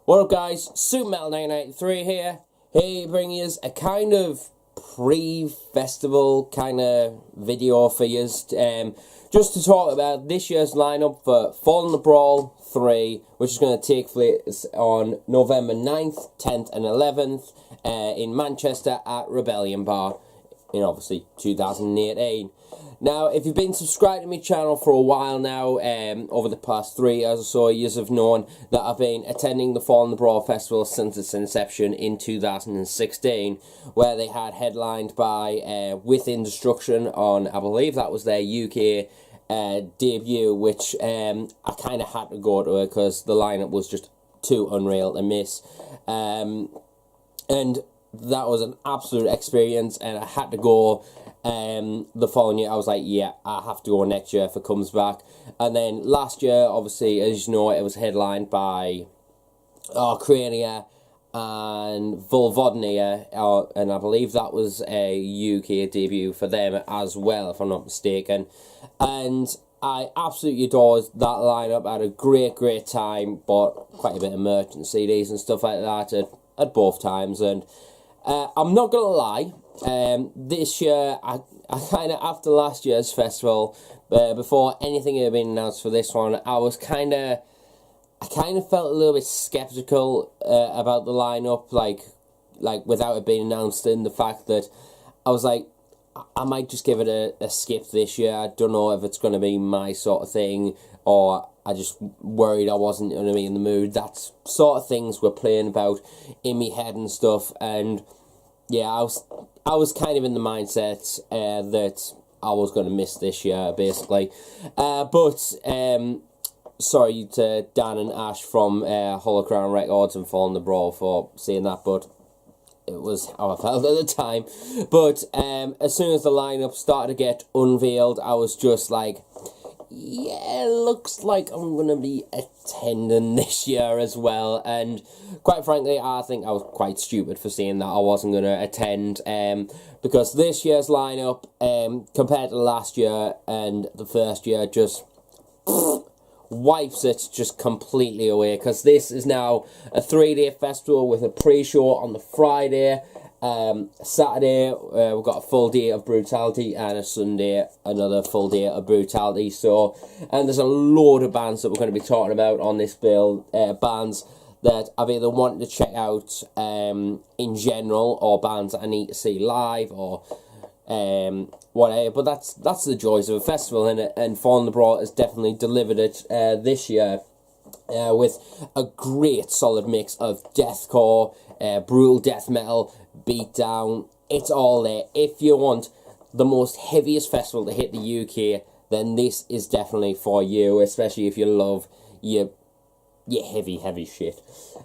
What up guys, SuperMetal993 here bringing us a kind of pre-festival kind of video for you, just to talk about this year's lineup for Fall in the Brawl 3, which is going to take place on November 9th, 10th and 11th in Manchester at Rebellion Bar in obviously 2018. Now, if you've been subscribed to my channel for a while now, over the past 3 years or so, you have known that I've been attending the Fall in the Brawl Festival since its inception in 2016, where they had headlined by Within Destruction on, I believe that was their UK debut, which I kind of had to go to it because the lineup was just too unreal to miss. And that was an absolute experience, and I had to go. The following year, I was like, yeah, I have to go next year if it comes back. And then last year, obviously, as you know, it was headlined by Acranius and Volvodnia, and I believe that was a UK debut for them as well, if I'm not mistaken. And I absolutely adored that lineup. I had a great time, bought quite a bit of merchant CDs and stuff like that at both times. And I'm not going to lie, this year, I kind of, after last year's festival, before anything had been announced for this one, I kind of felt a little bit skeptical about the lineup, like without it being announced, and the fact that I was like, I might just give it a skip this year. I don't know if it's going to be my sort of thing, or I just worried I wasn't going to be in the mood. That sort of things were playing about in my head and stuff, and yeah, I was kind of in the mindset that I was going to miss this year, basically. But sorry to Dan and Ash from Holocron Records and Fall in the Brawl for saying that, but it was how I felt at the time. But as soon as the lineup started to get unveiled, I was just like, yeah, looks like I'm going to be attending this year as well. And quite frankly, I think I was quite stupid for saying that I wasn't going to attend, because this year's lineup, compared to last year and the first year, just wipes it just completely away, because this is now a 3-day festival with a pre-show on the Friday. Saturday, we've got a full day of Brutality, and a Sunday, another full day of Brutality. So, and there's a load of bands that we're going to be talking about on this bill, bands that I've either wanted to check out in general, or bands that I need to see live, or whatever. But that's the joys of a festival, and Fall in the Brawl has definitely delivered it this year. With a great solid mix of deathcore, brutal death metal, beatdown. It's all there. If you want the most heaviest festival to hit the UK, then this is definitely for you, especially if you love your heavy shit.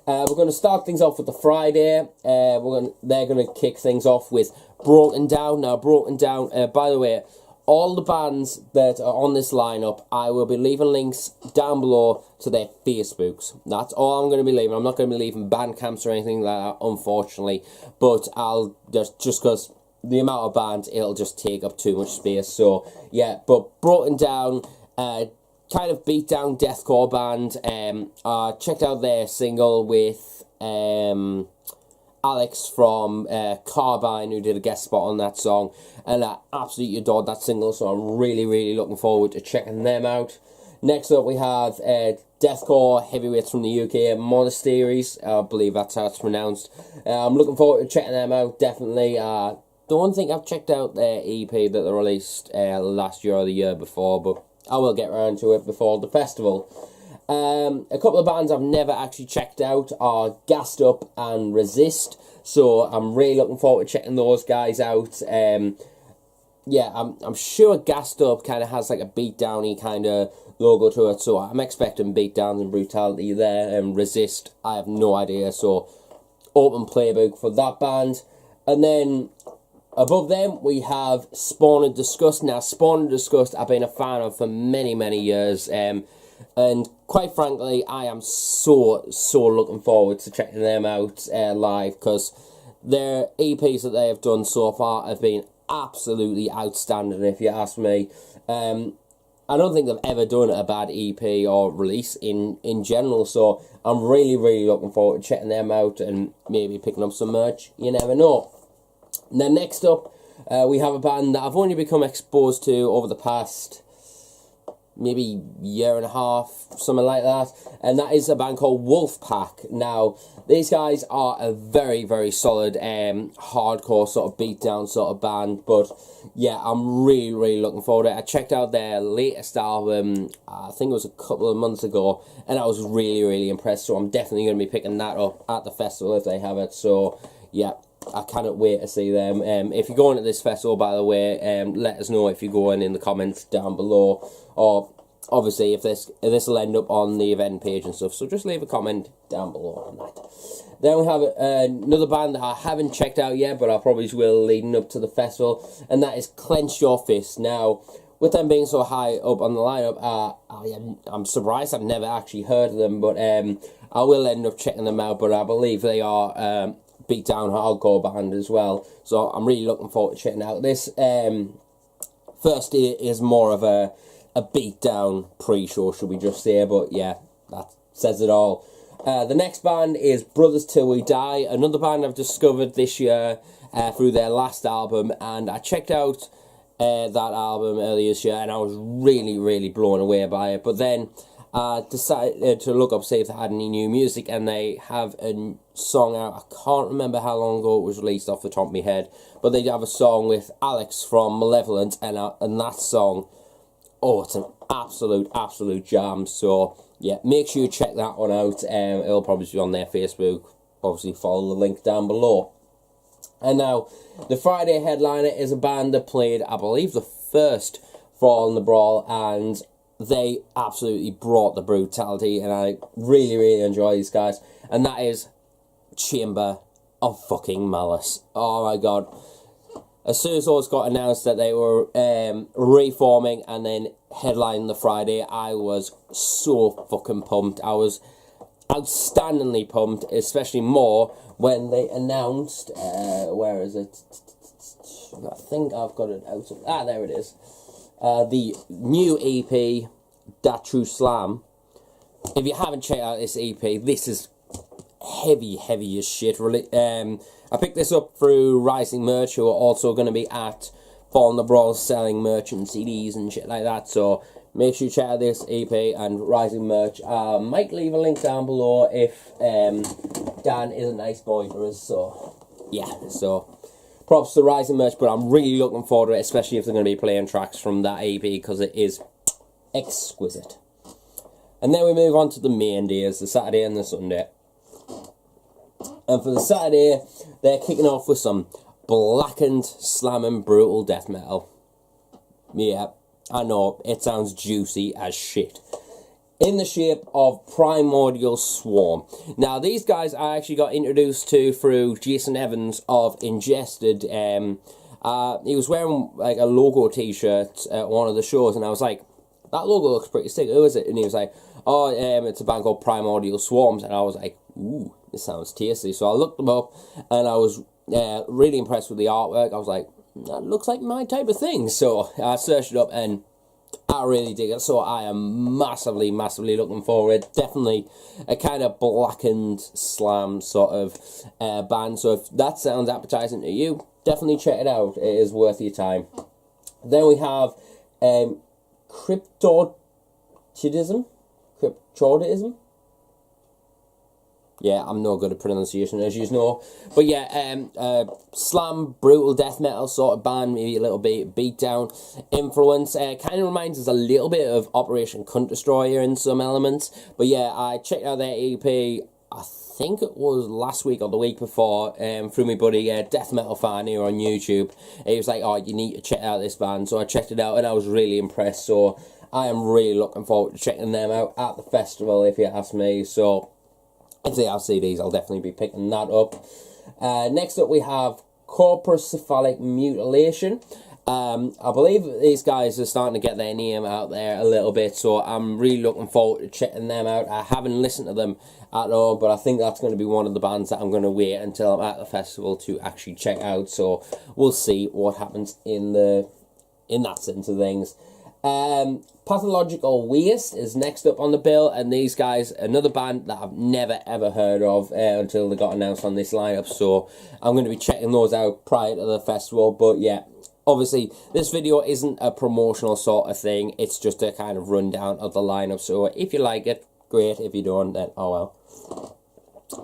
We're going to start things off with the Friday. They're going to kick things off with Broken Down. Now, Broken Down, by the way, all the bands that are on this lineup, I will be leaving links down below to their Facebooks. That's all I'm going to be leaving. I'm not going to be leaving Bandcamps or anything like that, unfortunately. But I'll just because the amount of bands, it'll just take up too much space. So, yeah, but Broken Down, kind of beatdown deathcore band. Checked out their single with Alex from Carbine, who did a guest spot on that song, and I absolutely adored that single, so I'm really looking forward to checking them out. Next up we have deathcore heavyweights from the UK, Monasteries, I believe that's how it's pronounced. I'm looking forward to checking them out, definitely. Don't think I've checked out their EP that they released last year or the year before, but I will get around to it before the festival. A couple of bands I've never actually checked out are Gassed Up and Resist, so I'm really looking forward to checking those guys out. Yeah, I'm sure Gassed Up kind of has like a beatdowny kind of logo to it, so I'm expecting beatdowns and brutality there. And Resist, I have no idea, so open playbook for that band. And then above them we have Spawn and Disgust. Now, Spawn and Disgust I've been a fan of for many years, and quite frankly, I am so looking forward to checking them out live, because their EPs that they have done so far have been absolutely outstanding, if you ask me. I don't think they've ever done a bad EP or release in general, so I'm really, really looking forward to checking them out and maybe picking up some merch. You never know. And then next up, we have a band that I've only become exposed to over the past maybe year and a half, something like that, and that is a band called WOLFPACK. Now, these guys are a very, very solid hardcore sort of beatdown sort of band, but yeah, I'm really, really looking forward to it. I checked out their latest album, I think it was a couple of months ago, and I was really, really impressed, so I'm definitely going to be picking that up at the festival if they have it. So yeah, I cannot wait to see them. If you're going to this festival, by the way, let us know if you're going in the comments down below, or obviously if this will end up on the event page and stuff, so just leave a comment down below on that. Then we have another band that I haven't checked out yet, but I probably will leading up to the festival, and that is Clench Your Fist. Now, with them being so high up on the lineup, I'm surprised I've never actually heard of them, but I will end up checking them out. But I believe they are beatdown hardcore band as well, so I'm really looking forward to checking out this. First is more of a beatdown pre-show, should we just say, but yeah, that says it all. The next band is Brothers Till We Die, another band I've discovered this year through their last album, and I checked out that album earlier this year, and I was really, really blown away by it. But then I decided to look up, see if they had any new music, and they have a song out. I can't remember how long ago it was released off the top of my head, but they have a song with Alex from Malevolent, and that song, oh, it's an absolute jam. So yeah, make sure you check that one out. It'll probably be on their Facebook. Obviously follow the link down below. And now the Friday headliner is a band that played, I believe, the first Brawl in the Brawl, and they absolutely brought the brutality, and I really, really enjoy these guys, and that is Chamber of fucking Malice. Oh my god. As soon as those got announced that they were reforming and then headlining the Friday, I was so fucking pumped. I was outstandingly pumped, especially more when they announced, where is it? I think I've got it out. Ah, there it is. The new EP, Dat True Slam. If you haven't checked out this EP, this is heavy as shit. I picked this up through Rising Merch, who are also going to be at Brawl in the Brawl selling merch and CDs and shit like that, so make sure you check out this EP and Rising Merch. I might leave a link down below if Dan is a nice boy for us, so yeah, so props to Rising Merch, but I'm really looking forward to it, especially if they're going to be playing tracks from that EP, because it is exquisite. And then we move on to the main days, the Saturday and the Sunday. And for the Saturday, they're kicking off with some blackened, slamming, brutal death metal. Yeah, I know, it sounds juicy as shit. In the shape of Primordial Swarm. Now, these guys I actually got introduced to through Jason Evans of Ingested. He was wearing like a logo t-shirt at one of the shows, and I was like, that logo looks pretty sick, who is it? And he was like, oh, it's a band called Primordial Swarms, and I was like, ooh, this sounds tasty. So I looked them up, and I was really impressed with the artwork. I was like, that looks like my type of thing. So I searched it up, and I really dig it. So I am massively looking forward. Definitely a kind of blackened slam sort of band. So if that sounds appetizing to you, definitely check it out. It is worth your time. Then we have CRYPTORCHIDISM. Yeah, I'm no good at pronunciation, as you know. But yeah, slam, brutal death metal sort of band, maybe a little bit beatdown influence. Kind of reminds us a little bit of Operation Cunt Destroyer in some elements. But yeah, I checked out their EP, I think it was last week or the week before, through my buddy, Death Metal Fan here on YouTube. He was like, oh, you need to check out this band. So I checked it out, and I was really impressed. So I am really looking forward to checking them out at the festival, if you ask me. So if they have CDs, I'll definitely be picking that up. Next up, we have COPROCEPHALIC Mutilation. I believe these guys are starting to get their name out there a little bit, so I'm really looking forward to checking them out. I haven't listened to them at all, but I think that's going to be one of the bands that I'm going to wait until I'm at the festival to actually check out. So we'll see what happens in that sense of things. Pathological Waste is next up on the bill, and these guys, another band that I've never ever heard of until they got announced on this lineup, so I'm going to be checking those out prior to the festival. But yeah, obviously this video isn't a promotional sort of thing, it's just a kind of rundown of the lineup, so if you like it, great. If you don't, then oh well.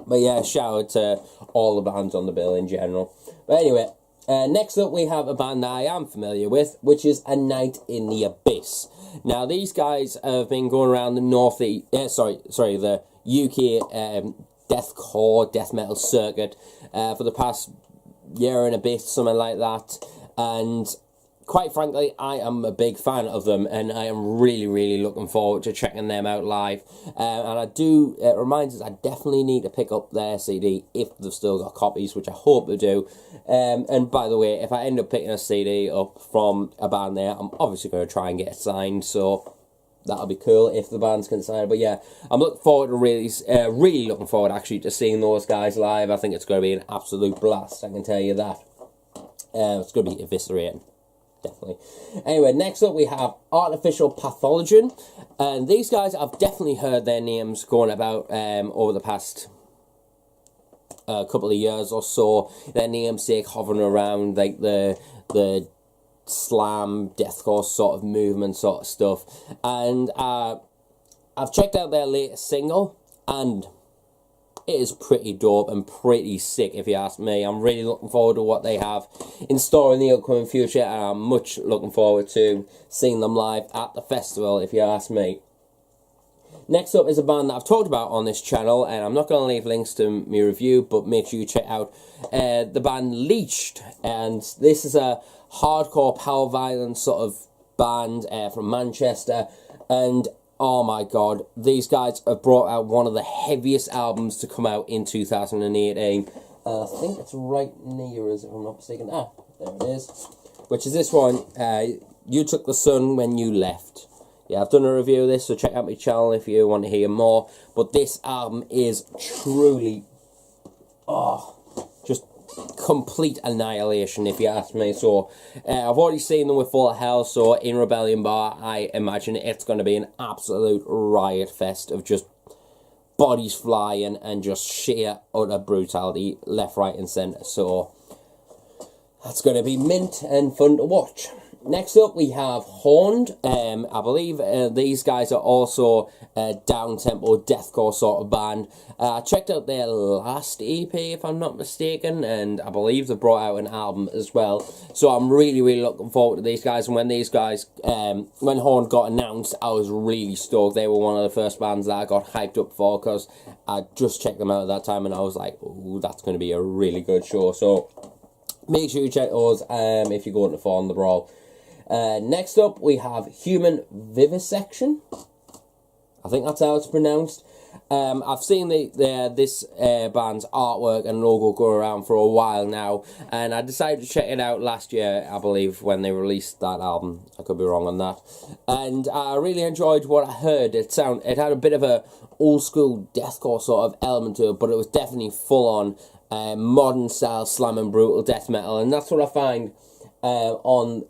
But yeah, shout out to all the bands on the bill in general. But anyway, next up we have a band that I am familiar with, which is A Night in the Abyss. Now these guys have been going around the the UK deathcore, death metal circuit for the past year and a bit, something like that. And quite frankly, I am a big fan of them, and I am really looking forward to checking them out live. And it reminds us, I definitely need to pick up their CD if they've still got copies, which I hope they do. And by the way, if I end up picking a CD up from a band there, I'm obviously going to try and get it signed, so that'll be cool if the band's can sign it. But yeah, I'm looking forward to really looking forward actually to seeing those guys live. I think it's going to be an absolute blast, I can tell you that. It's going to be eviscerating. Definitely. Anyway, next up we have Artificial Pathogen, and these guys, I've definitely heard their names going about over the past couple of years or so. Their namesake hovering around like the slam deathcore sort of movement sort of stuff, and I've checked out their latest single, and it is pretty dope and pretty sick if you ask me. I'm really looking forward to what they have in store in the upcoming future, and I'm much looking forward to seeing them live at the festival if you ask me. Next up is a band that I've talked about on this channel, and I'm not going to leave links to my review, but make sure you check out the band LEECHED. And this is a hardcore power violence sort of band from Manchester, and oh my god, these guys have brought out one of the heaviest albums to come out in 2018. I think it's right near us, if I'm not mistaken. Ah, there it is. Which is this one, You Took the Sun When You Left. Yeah, I've done a review of this, so check out my channel if you want to hear more. But this album is truly, just complete annihilation if you ask me. So I've already seen them with Full Hell, so in Rebellion Bar I imagine it's going to be an absolute riot fest of just bodies flying and just sheer utter brutality left, right and centre. So that's going to be mint and fun to watch. Next up we have Horned. I believe these guys are also a down-tempo deathcore sort of band. I checked out their last EP if I'm not mistaken, and I believe they brought out an album as well. So I'm really looking forward to these guys. And when these guys, when Horned got announced, I was really stoked. They were one of the first bands that I got hyped up for, because I just checked them out at that time and I was like, ooh, that's going to be a really good show. So make sure you check those if you're going to Fall in the Brawl. Next up we have Human Vivisection. I think that's how it's pronounced. I've seen this band's artwork and logo go around for a while now, and I decided to check it out last year, I believe, when they released that album. I could be wrong on that. And I really enjoyed what I heard. It had a bit of a old school deathcore sort of element to it, but it was definitely full on modern style slam and brutal death metal, and that's what I find on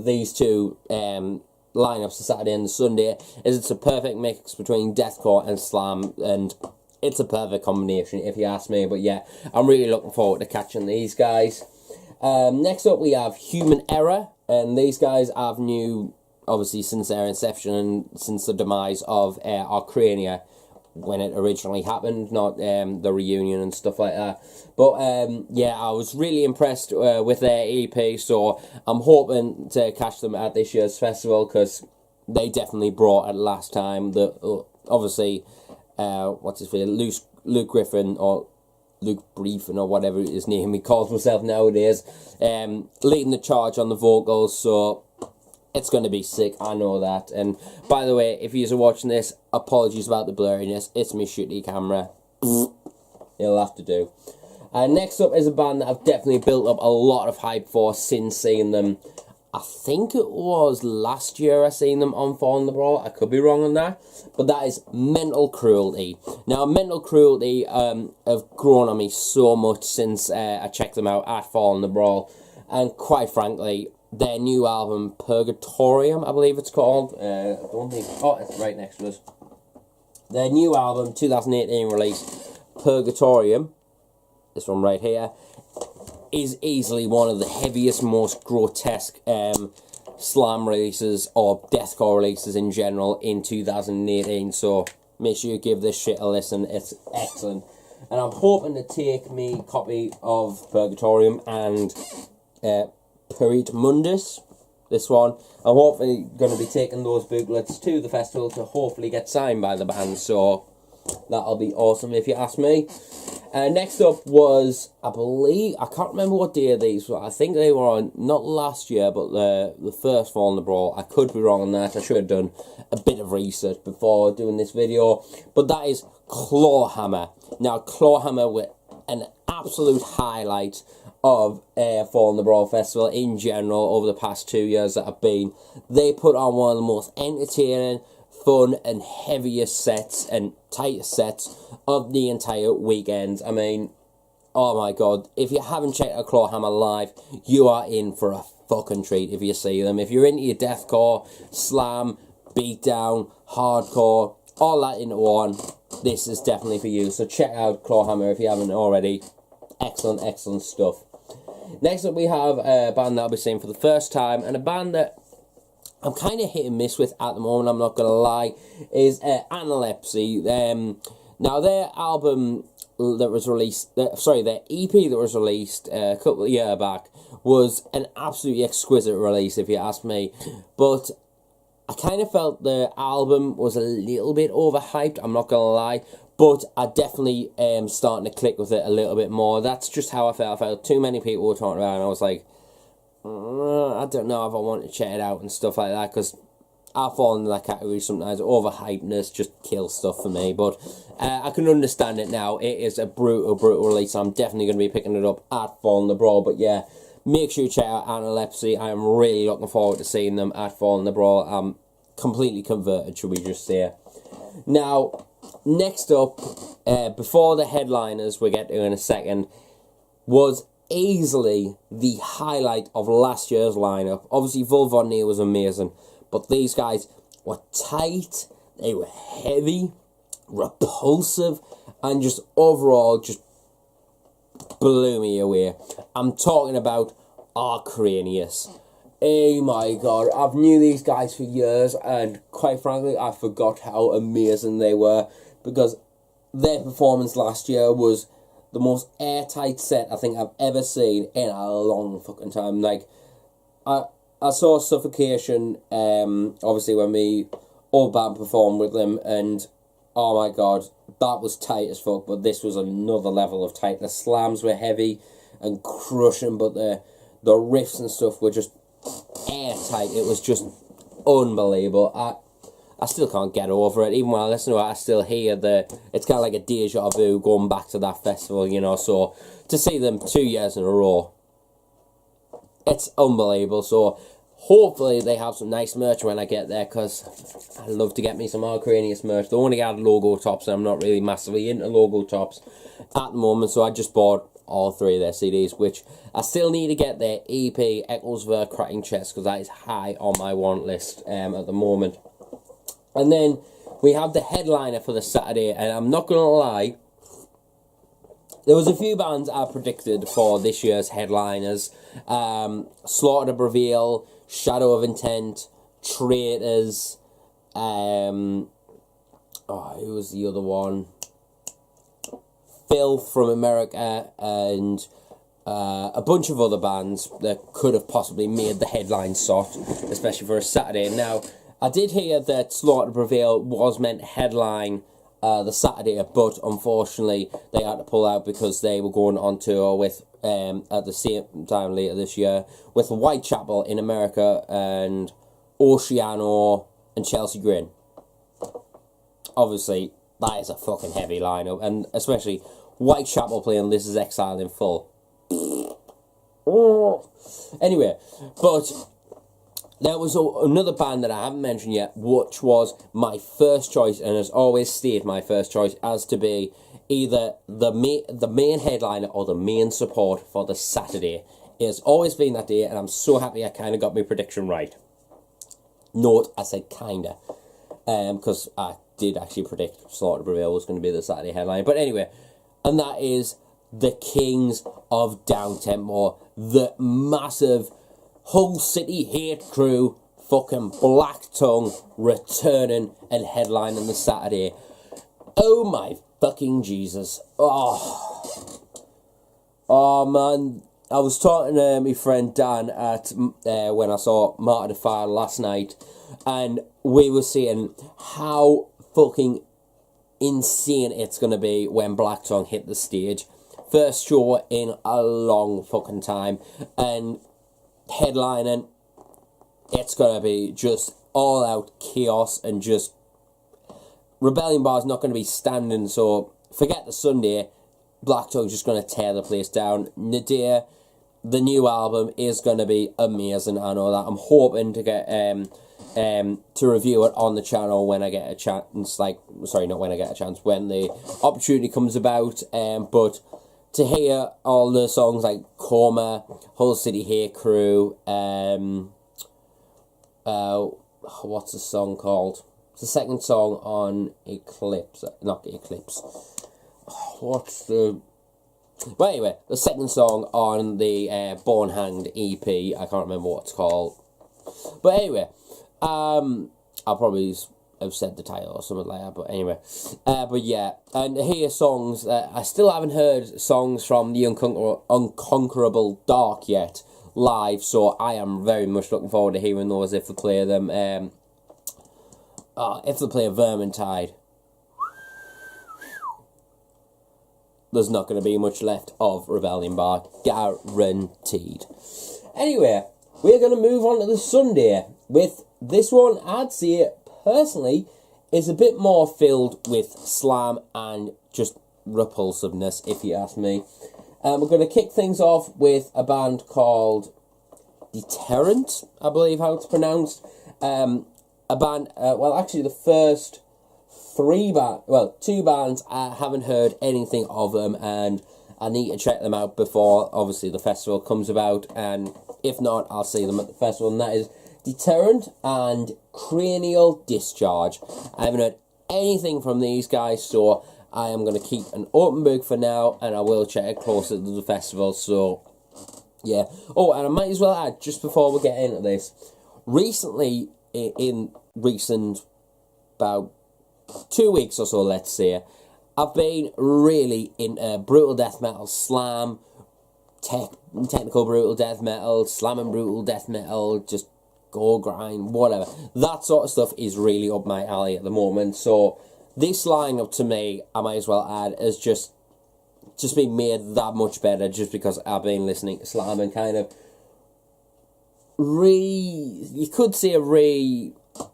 these two lineups, the Saturday and the Sunday, is it's a perfect mix between deathcore and slam, and it's a perfect combination if you ask me. But yeah, I'm really looking forward to catching these guys. Next up we have Human Error, and these guys I've knew obviously since their inception and since the demise of Acranius when it originally happened, not the reunion and stuff like that. But yeah, I was really impressed with their EP, so I'm hoping to catch them at this year's festival, because they definitely brought it last time. Obviously, what's his name, Luke Griffin, or Luke Briefin, or whatever his name he calls himself nowadays, leading the charge on the vocals, so it's going to be sick, I know that. And by the way, if you're watching this, apologies about the blurriness, it's my shitty camera. It'll have to do. Next up is a band that I've definitely built up a lot of hype for since seeing them. I think it was last year I seen them on Fall in the Brawl. I could be wrong on that. But that is Mental Cruelty. Now, Mental Cruelty have grown on me so much since I checked them out at Fall in the Brawl. And quite frankly, their new album, Purgatorium, I believe it's called. I don't think... Oh, it's right next to us. Their new album, 2018 release, Purgatorium, this one right here, is easily one of the heaviest, most grotesque slam releases, or deathcore releases in general, in 2018. So make sure you give this shit a listen. It's excellent. And I'm hoping to take me copy of Purgatorium and Perit Mundus, this one. I'm hopefully going to be taking those booklets to the festival to hopefully get signed by the band, so that'll be awesome if you ask me. Next up was, I believe, I can't remember what day these were. I think they were on, not last year, but the first Fall in the Brawl. I could be wrong on that. I should have done a bit of research before doing this video. But that is CLAWHAMMER. Now, CLAWHAMMER were an absolute highlight of Fall in the Brawl Festival in general over the past 2 years that I've been. They put on one of the most entertaining, fun and heaviest sets and tightest sets of the entire weekend. I mean, oh my god, if you haven't checked out CLAWHAMMER live, you are in for a fucking treat if you see them. If you're into your deathcore, slam, beatdown, hardcore, all that into one, this is definitely for you. So check out CLAWHAMMER if you haven't already. Excellent, excellent stuff. Next up we have a band that I'll be seeing for the first time, and a band that I'm kind of hit and miss with at the moment, I'm not going to lie, is ANALEPSY. Now, their album that was released, their EP that was released a couple of years back was an absolutely exquisite release, if you ask me. But I kind of felt the album was a little bit overhyped, I'm not going to lie. But I definitely am starting to click with it a little bit more. That's just how I felt. I felt too many people were talking about it, and I was like, I don't know if I want to check it out and stuff like that, because I fall into that category sometimes. Overhypeness just kills stuff for me, but I can understand it now. It is a brutal, brutal release. I'm definitely going to be picking it up at Fall in the Brawl, but yeah, make sure you check out ANALEPSY. I am really looking forward to seeing them at Fall in the Brawl. I'm completely converted, should we just say. Now, next up, before the headliners we'll get to in a second, was easily the highlight of last year's lineup. Obviously, Vulvonia was amazing, but these guys were tight, they were heavy, repulsive, and just overall just blew me away. I'm talking about Acranius. Oh my god, I've knew these guys for years, and quite frankly, I forgot how amazing they were, because their performance last year was the most airtight set I think I've ever seen in a long fucking time. Like, I saw Suffocation, obviously when we all band performed with them, and oh my god, that was tight as fuck, but this was another level of tight. The slams were heavy and crushing, but the riffs and stuff were just airtight. It was just unbelievable. I still can't get over it. Even when I listen to it, I still hear it's kind of like a deja vu going back to that festival, you know. So to see them 2 years in a row, it's unbelievable. So hopefully they have some nice merch when I get there, because I'd love to get me some Acranius merch. They only had logo tops, and I'm not really massively into logo tops at the moment, so I just bought all 3 of their CDs, which I still need to get their EP, Echoes of Cracking Chest, because that is high on my want list at the moment. And then we have the headliner for the Saturday, and I'm not going to lie, there was a few bands I predicted for this year's headliners. Slaughter to Prevail, Shadow of Intent, Traitors, who was the other one? Filth from America, and a bunch of other bands that could have possibly made the headline slot, especially for a Saturday. Now, I did hear that Slaughter to Prevail was meant to headline the Saturday, but unfortunately they had to pull out because they were going on tour with, at the same time later this year, with Whitechapel in America and Oceano and Chelsea Grin. Obviously, that is a fucking heavy lineup, and especially Whitechapel playing This Is Exile in full. Anyway, but there was another band that I haven't mentioned yet, which was my first choice, and has always stayed my first choice, as to be either the main headliner or the main support for the Saturday. It's always been that day, and I'm so happy I kind of got my prediction right. Note, I said kinda, because I did actually predict Slaughter to Prevail was going to be the Saturday headline. But anyway, and that is the Kings of Downtempo, the massive Hull City hate crew, fucking Black Tongue, returning and headlining the Saturday. Oh my fucking Jesus. Oh man, I was talking to my friend Dan at when I saw Martyr to Fire last night, and we were saying how fucking insane it's going to be when Black Tongue hit the stage. First show in a long fucking time, and headlining, it's going to be just all out chaos, and just Rebellion Bar's not going to be standing, so forget the Sunday. Black Tongue's just going to tear the place down. Nadir, the new album is going to be amazing, I know that. I'm hoping to get to review it on the channel when I get a chance, like, sorry, not when I get a chance, when the opportunity comes about, but to hear all the songs like Coma, Hull City Hate Crew, what's the song called? It's the second song on Eclipse, not Eclipse. What's the... Well, anyway, the second song on the Born Hanged EP, I can't remember what it's called. But anyway, I'll probably have said the title or something like that, but anyway. But yeah, and to hear songs, I still haven't heard songs from the Unconquerable Dark yet, live, so I am very much looking forward to hearing those if they play them, if they play Vermintide. There's not going to be much left of Rebellion Bar, guaranteed. Anyway, we're going to move on to the Sunday with this one. I'd say, personally, is a bit more filled with slam and just repulsiveness, if you ask me. We're going to kick things off with a band called Deterrent, I believe how it's pronounced. A band, well, actually the first two bands, I haven't heard anything of them, and I need to check them out before, obviously, the festival comes about, and if not, I'll see them at the festival, and that is Deterrent and Cranial Discharge. I haven't heard anything from these guys, so I am going to keep an open book for now, and I will check it closer to the festival, so, yeah. Oh, and I might as well add, just before we get into this, recently, about 2 weeks or so, let's say, I've been really into brutal death metal, slam, technical brutal death metal, slam and brutal death metal, just gore grind, whatever. That sort of stuff is really up my alley at the moment. So this lineup, to me, I might as well add, has just been made that much better just because I've been listening to slam and kind of you could say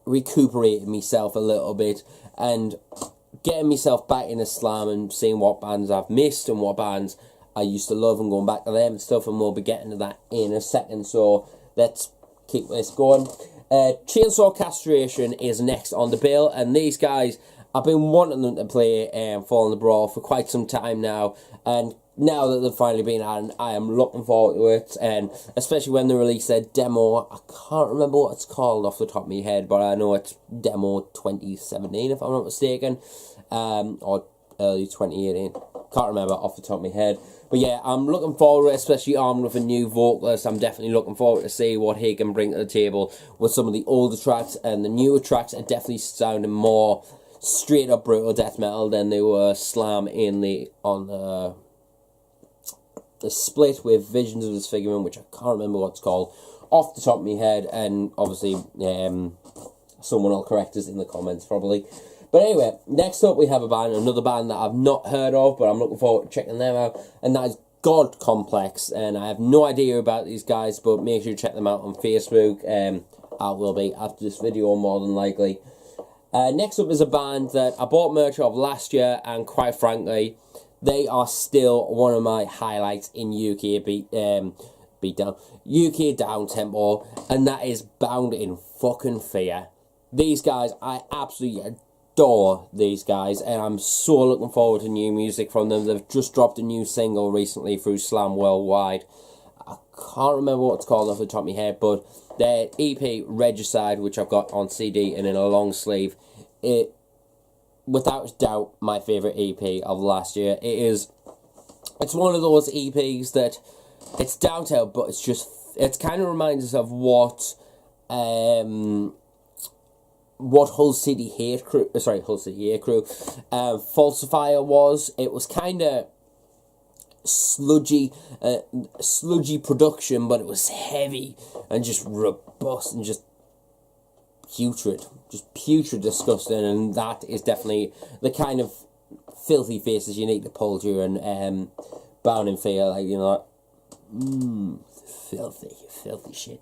recuperated myself a little bit, and getting myself back into slam and seeing what bands I've missed and what bands I used to love and going back to them and stuff, and we'll be getting to that in a second, so let's keep this going. Chainsaw Castration is next on the bill, and these guys, I've been wanting them to play Fall in the Brawl for quite some time now, and now that they've finally been added, I am looking forward to it, and especially when they release their demo. I can't remember what it's called off the top of my head, but I know it's demo 2017 if I'm not mistaken, or early 2018, can't remember off the top of my head. But yeah, I'm looking forward to it, especially armed with a new vocalist. I'm definitely looking forward to see what he can bring to the table with some of the older tracks, and the newer tracks are definitely sounding more straight up brutal death metal than they were slam on the split with Visions of Disfigurement, which I can't remember what it's called off the top of my head, and obviously someone will correct us in the comments probably. But anyway, next up we have another band that I've not heard of, but I'm looking forward to checking them out, and that is God Complex, and I have no idea about these guys, but make sure you check them out on Facebook. I will be after this video more than likely. Next up is a band that I bought merch of last year, and quite frankly, they are still one of my highlights in UK down tempo, and that is Bound in Fucking Fear. These guys, I absolutely adore these guys, and I'm so looking forward to new music from them. They've just dropped a new single recently through Slam Worldwide, I can't remember what it's called off the top of my head, but their EP Regicide, which I've got on CD and in a long sleeve, it, without doubt, my favourite EP of last year. It's one of those EPs that it's down to, but it kind of reminds us of what Hull City Hate Crew, Falsifier was. It was kind of sludgy production, but it was heavy and just robust and just putrid disgusting, and that is definitely the kind of filthy faces you need to pull during Bound and Fear, like, you know, filthy shit.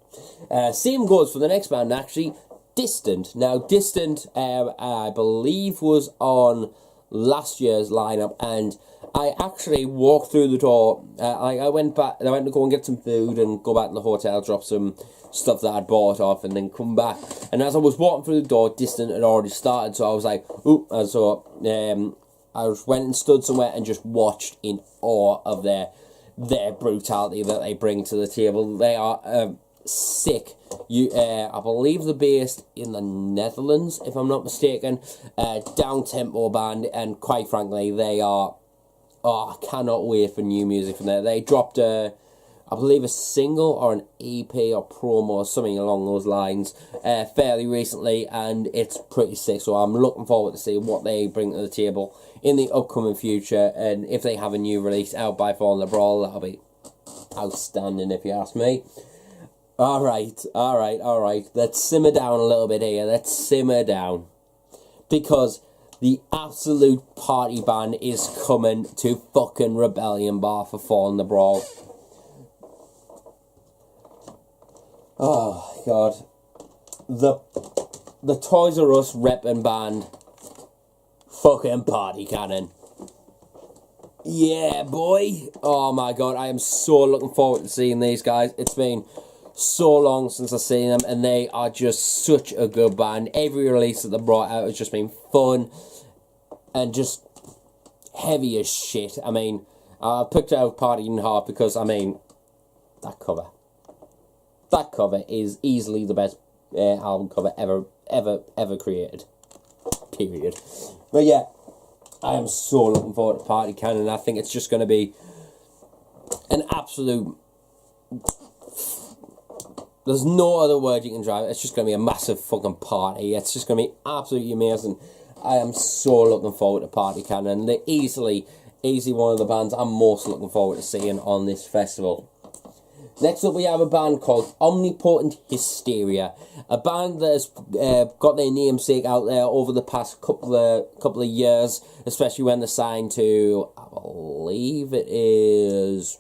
Same goes for the next band, actually, Distant. Now, Distant, I believe, was on last year's lineup, and I actually walked through the door. I went to go and get some food and go back to the hotel, drop some stuff that I'd bought off, and then come back. And as I was walking through the door, Distant had already started, so I was like, ooh, and so I went and stood somewhere and just watched in awe of their brutality that they bring to the table. They are sick. I believe they're based in the Netherlands, if I'm not mistaken. Down-tempo band, and quite frankly, they are... Oh, I cannot wait for new music from there. They dropped I believe a single or an EP or promo or something along those lines fairly recently, and it's pretty sick, so I'm looking forward to see what they bring to the table in the upcoming future, and if they have a new release out by Fall in the Brawl, that'll be outstanding if you ask me. Alright, let's simmer down a little bit here, let's simmer down, because the absolute party ban is coming to fucking Rebellion Bar for Fall in the Brawl. Oh, God. The Toys R Us repping band. Fucking Party Cannon. Yeah, boy. Oh, my God. I am so looking forward to seeing these guys. It's been so long since I've seen them, and they are just such a good band. Every release that they brought out has just been fun and just heavy as shit. I mean, I picked out Party in Heart because, I mean, that cover is easily the best album cover ever created. Period. But yeah, I am so looking forward to Party Cannon. I think it's just going to be an absolute... There's no other word you can drive it. It's just going to be a massive fucking party. It's just going to be absolutely amazing. I am so looking forward to Party Cannon. They're easily one of the bands I'm most looking forward to seeing on this festival. Next up, we have a band called Omnipotent Hysteria, a band that has got their namesake out there over the past couple of years, especially when they're signed to, I believe it is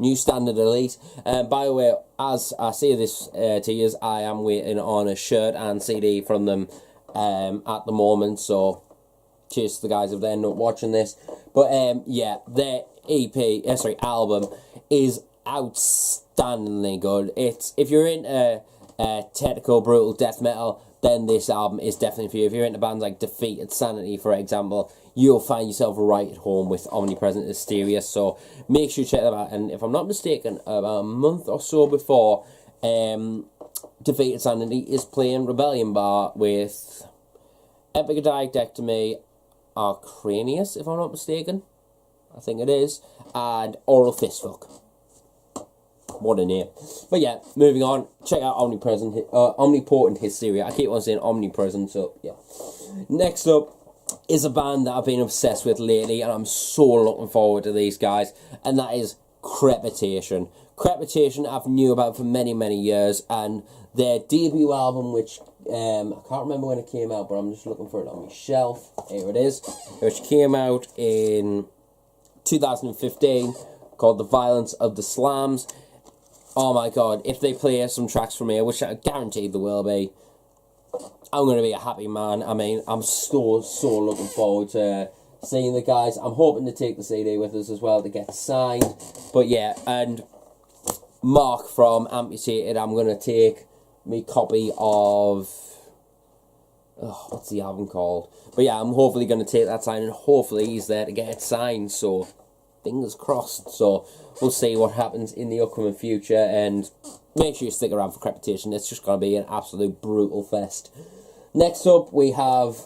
New Standard Elite. By the way, as I say this to you, I am waiting on a shirt and CD from them at the moment, so cheers to the guys if they're not watching this. But yeah, their album is outstandingly good. If you're into technical brutal death metal, then this album is definitely for you. If you're into bands like Defeated Sanity, for example, you'll find yourself right at home with Omnipotent Hysteria, so make sure you check them out. And if I'm not mistaken, about a month or so before, Defeated Sanity is playing Rebellion Bar with Epididectomy, Acranius, if I'm not mistaken, I think it is, and Oral Fistfuck. What a name. But yeah, moving on, check out Omnipotent Hysteria. I keep on saying Omnipresent, so yeah. Next up is a band that I've been obsessed with lately, and I'm so looking forward to these guys, and that is Crepitation. Crepitation I've knew about for many, many years, and their debut album, which I can't remember when it came out, but I'm just looking for it on my shelf. Here it is, which came out in 2015, called The Violence of the Slams. Oh my God, if they play some tracks from here, which I guarantee they will be, I'm going to be a happy man. I mean, I'm so looking forward to seeing the guys. I'm hoping to take the CD with us as well to get signed. But yeah, and Mark from Amputated, I'm going to take me copy of... Oh, what's the album called? But yeah, I'm hopefully going to take that signed, and hopefully he's there to get it signed, so... fingers crossed. So we'll see what happens in the upcoming future, and make sure you stick around for Crepitation. It's just going to be an absolute brutal fest. Next up, we have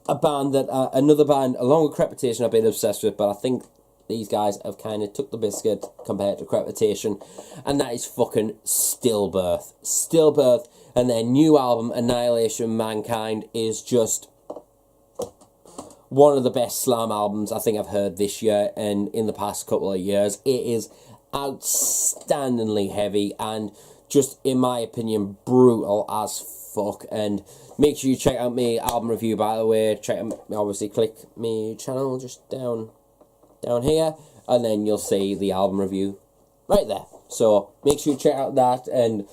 a band that, another band, along with Crepitation, I've been obsessed with, but I think these guys have kind of took the biscuit compared to Crepitation, and that is fucking Stillbirth. Stillbirth and their new album, Annihilation Mankind, is just one of the best slam albums I think I've heard this year and in the past couple of years. It is outstandingly heavy and just, in my opinion, brutal as fuck. And make sure you check out my album review, by the way. Check out, obviously click my channel just down here, and then you'll see the album review right there. So make sure you check out that. And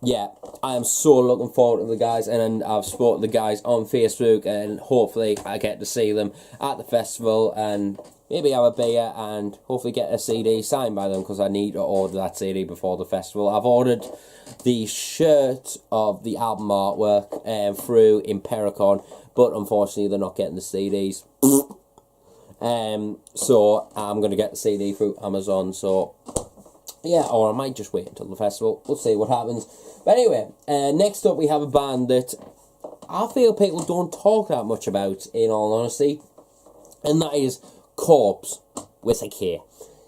yeah, I am so looking forward to the guys, and I've spoken to the guys on Facebook, and hopefully I get to see them at the festival and maybe have a beer and hopefully get a CD signed by them, because I need to order that CD before the festival. I've ordered the shirt of the album artwork through Impericon, but unfortunately they're not getting the CDs. So I'm going to get the CD through Amazon, so yeah, or I might just wait until the festival. We'll see what happens. But anyway, next up we have a band that I feel people don't talk that much about, in all honesty, and that is Korpse, with a K.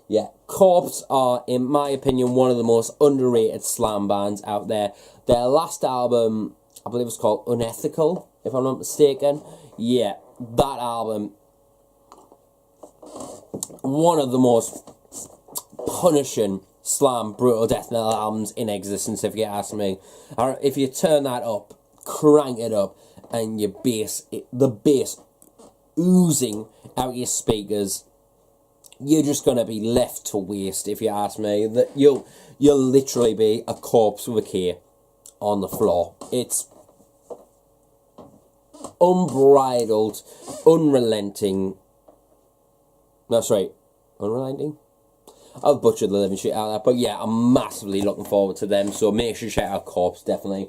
Yeah, Korpse are, in my opinion, one of the most underrated slam bands out there. Their last album, I believe it's called Unethical, if I'm not mistaken. Yeah, that album, one of the most punishing slam brutal death metal albums in existence, if you ask me. If you turn that up, crank it up, and the bass oozing out your speakers, you're just gonna be left to waste, if you ask me. That you'll literally be a corpse with a K on the floor. It's unbridled, unrelenting. No, sorry, unrelenting? I've butchered the living shit out of that, but yeah, I'm massively looking forward to them, so make sure you check out Korpse, definitely.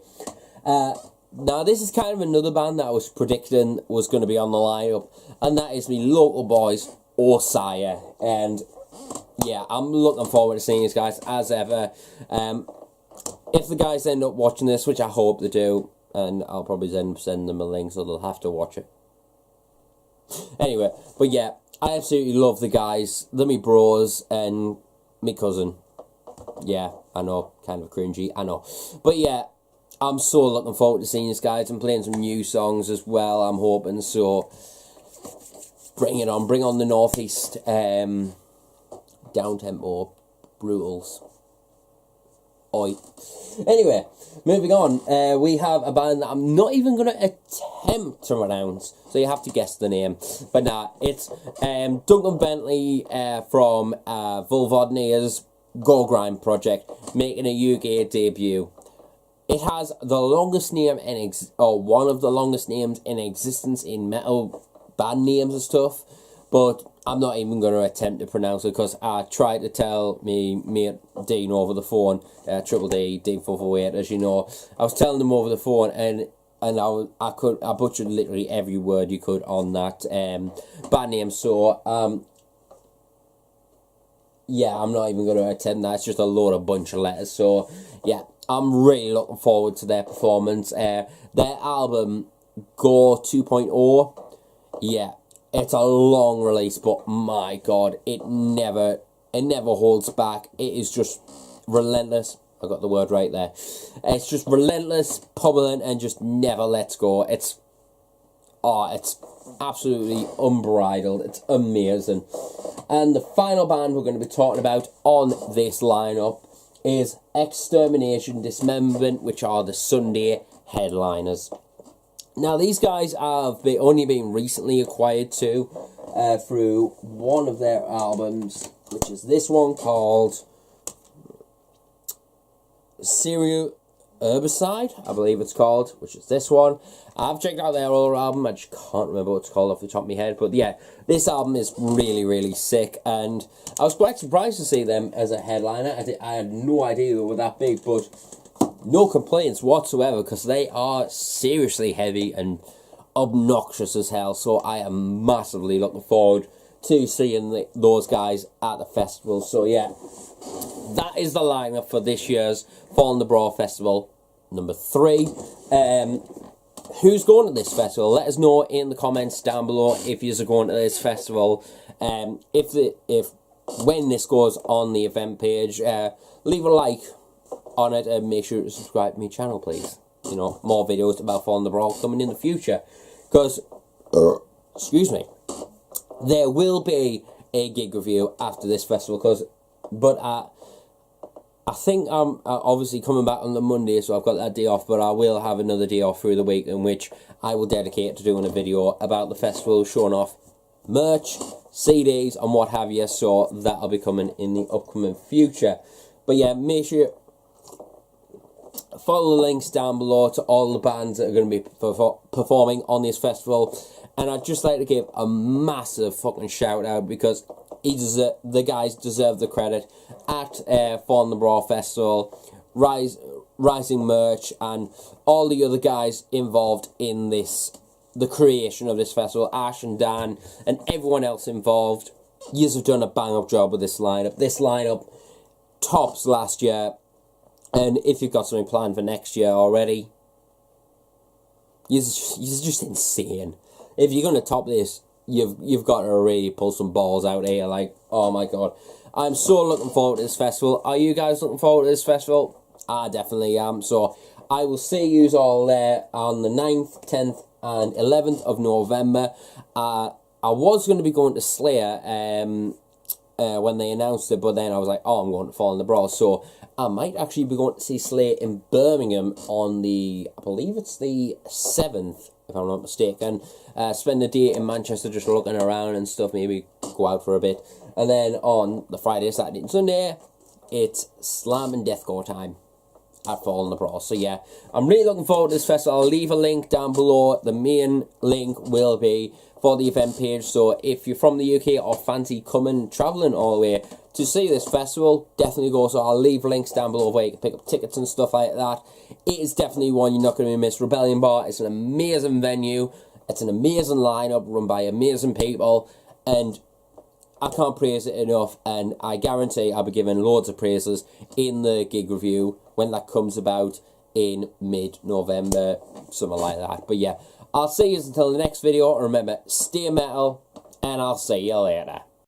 Now, this is kind of another band that I was predicting was going to be on the lineup, and that is me local boys, Osiah. And yeah, I'm looking forward to seeing these guys, as ever. If the guys end up watching this, which I hope they do, and I'll probably then send them a link, so they'll have to watch it. Anyway, but yeah, I absolutely love the guys. They're me bros and me cousin. Yeah, I know, kind of cringy, I know. But yeah, I'm so looking forward to seeing these guys and playing some new songs as well, I'm hoping. So bring it on, bring on the Northeast down-tempo brutals. Oi. Anyway, moving on, we have a band that I'm not even going to attempt to pronounce, so you have to guess the name. But nah, it's Duncan Bentley from Vulvodnia's Go Grind project, making a UK debut. It has the longest name one of the longest names in existence in metal band names and stuff, but I'm not even going to attempt to pronounce it, because I tried to tell me mate Dean over the phone, Triple D, Dean 448, as you know. I was telling him over the phone, and I butchered literally every word you could on that band name. So yeah, I'm not even going to attempt that. It's just a bunch of letters. So yeah, I'm really looking forward to their performance. Their album Go 2.0, yeah, it's a long release, but my god, it never holds back. It is just relentless. I got the word right there. It's just relentless, pummeling, and just never lets go. It's absolutely unbridled. It's amazing. And the final band we're going to be talking about on this lineup is Extermination Dismemberment, which are the Sunday headliners. Now, these guys have only been recently acquired too, through one of their albums, which is this one called Serial Herbicide, I believe it's called, which is this one. I've checked out their other album, I just can't remember what it's called off the top of my head, but yeah, this album is really, really sick, and I was quite surprised to see them as a headliner. I had no idea they were that big, but no complaints whatsoever, because they are seriously heavy and obnoxious as hell, so I am massively looking forward to seeing those guys at the festival. So yeah, that is the lineup for this year's Fall in the Brawl Festival number 3. Who's going to this festival? Let us know in the comments down below if you're going to this festival. When this goes on the event page, leave a like on it and make sure to subscribe to my channel, please. You know, more videos about Fall in the Brawl coming in the future. Because, excuse me, there will be a gig review after this festival. But I think I'm obviously coming back on the Monday, so I've got that day off, but I will have another day off through the week in which I will dedicate to doing a video about the festival, showing off merch, CDs, and what have you, so that'll be coming in the upcoming future. But yeah, make sure follow the links down below to all the bands that are going to be performing on this festival. And I'd just like to give a massive fucking shout out, because the guys deserve the credit at Fall in the Brawl Festival, Rising Merch, and all the other guys involved in the creation of this festival, Ash and Dan, and everyone else involved. Yous have done a bang-up job with this lineup. This lineup tops last year, and if you've got something planned for next year already, yous just insane. If you're going to top this, you've got to really pull some balls out here. Like, oh my god, I'm so looking forward to this festival. Are you guys looking forward to this festival? I definitely am. So I will see you all there on the 9th, 10th and 11th of November. I was going to be going to Slayer when they announced it, but then I was like, oh, I'm going to Fall in the Brawl. So I might actually be going to see Slayer in Birmingham on I believe it's the 7th, if I'm not mistaken. Spend the day in Manchester just looking around and stuff, maybe go out for a bit. And then on the Friday, Saturday and Sunday, it's Slam and Deathcore time at Fall in the Brawl. So yeah, I'm really looking forward to this festival. I'll leave a link down below. The main link will be for the event page. So if you're from the UK or fancy travelling all the way to see this festival, definitely go. So I'll leave links down below where you can pick up tickets and stuff like that. It is definitely one you're not going to miss. Rebellion Bar is an amazing venue. It's an amazing lineup run by amazing people, and I can't praise it enough, and I guarantee I'll be giving loads of praises in the gig review when that comes about in mid-November, something like that. But yeah, I'll see you until the next video. Remember, stay metal, and I'll see you later.